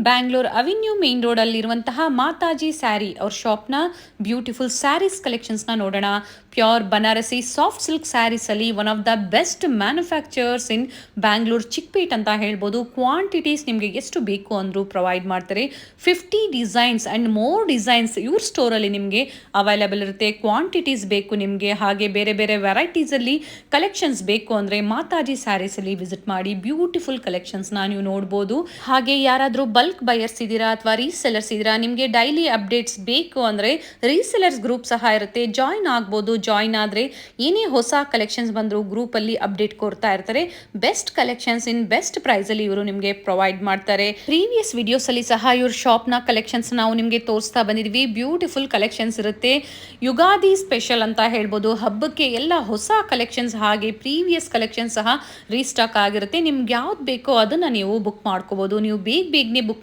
Bangalore avenue main road ಅಲ್ಲಿರುವಂತಹ ಮಾತಾಜಿ ಸ್ಯಾರಿ ಅವ್ರ ಶಾಪ್ನ beautiful sarees ಕಲೆಕ್ಷನ್ಸ್ನ ನೋಡೋಣ. Pure Banarasi soft silk sarees ಅಲ್ಲಿ one of the best manufacturers in Bangalore Chickpet ಅಂತ ಹೇಳ್ಬೋದು. ಕ್ವಾಂಟಿಟೀಸ್ ನಿಮಗೆ ಎಷ್ಟು ಬೇಕು ಅಂದರೂ ಪ್ರೊವೈಡ್ ಮಾಡ್ತಾರೆ. 50 ಡಿಸೈನ್ಸ್ ಆ್ಯಂಡ್ ಮೋರ್ ಡಿಸೈನ್ಸ್ ಇವ್ರ ಸ್ಟೋರಲ್ಲಿ ನಿಮಗೆ ಅವೈಲೇಬಲ್ ಇರುತ್ತೆ. ಕ್ವಾಂಟಿಟೀಸ್ ಬೇಕು ನಿಮಗೆ, ಹಾಗೆ ಬೇರೆ ಬೇರೆ ವೆರೈಟೀಸಲ್ಲಿ ಕಲೆಕ್ಷನ್ಸ್ ಬೇಕು ಅಂದರೆ ಮಾತಾಜಿ ಸ್ಯಾರೀಸಲ್ಲಿ ವಿಸಿಟ್ ಮಾಡಿ. ಬ್ಯೂಟಿಫುಲ್ ಕಲೆಕ್ಷನ್ಸ್ನ ನೀವು ನೋಡ್ಬೋದು. ಹಾಗೆ ಯಾರಾದರೂ ಬಲ್ಕ್ ಬಯರ್ಸ್ ಇದ್ದೀರಾ ಅಥವಾ ರೀಸೆಲರ್ಸ್ ಇದ್ದೀರಾ, ನಿಮಗೆ ಡೈಲಿ ಅಪ್ಡೇಟ್ಸ್ ಬೇಕು ಅಂದರೆ ರೀಸೆಲರ್ಸ್ ಗ್ರೂಪ್ ಸಹ ಇರುತ್ತೆ, ಜಾಯಿನ್ ಆಗ್ಬೋದು. ಜಾಯಿನ್ ಆದರೆ ಏನೇ ಹೊಸ ಕಲೆಕ್ಷನ್ಸ್ ಬಂದರೂ ಗ್ರೂಪಲ್ಲಿ ಅಪ್ಡೇಟ್ ಕೊಡ್ತಾ ಇರ್ತಾರೆ. ಬೆಸ್ಟ್ ಕಲೆಕ್ಷನ್ಸ್ ಇನ್ ಬೆಸ್ಟ್ ಪ್ರೈಸಲ್ಲಿ ಇವರು ನಿಮಗೆ ಪ್ರೊವೈಡ್ ಮಾಡ್ತಾರೆ. ಪ್ರೀವಿಯಸ್ ವಿಡಿಯೋಸಲ್ಲಿ ಸಹ ಇವ್ರ ಶಾಪ್ನ ಕಲೆಕ್ಷನ್ಸ್ ನಾವು ನಿಮಗೆ ತೋರಿಸ್ತಾ ಬಂದಿದ್ವಿ. ಬ್ಯೂಟಿಫುಲ್ ಕಲೆಕ್ಷನ್ಸ್ ಇರುತ್ತೆ. ಯುಗಾದಿ ಸ್ಪೆಷಲ್ ಅಂತ ಹೇಳ್ಬೋದು. ಹಬ್ಬಕ್ಕೆ ಎಲ್ಲ ಹೊಸ ಕಲೆಕ್ಷನ್ಸ್ ಹಾಗೆ ಪ್ರೀವಿಯಸ್ ಕಲೆಕ್ಷನ್ಸ್ ಸಹ ರೀಸ್ಟಾಕ್ ಆಗಿರುತ್ತೆ. ನಿಮ್ಗೆ ಯಾವ್ದು ಬೇಕೋ ಅದನ್ನು ನೀವು ಬುಕ್ ಮಾಡ್ಕೋಬೋದು. ನೀವು ಬೇಗನೆ ಬುಕ್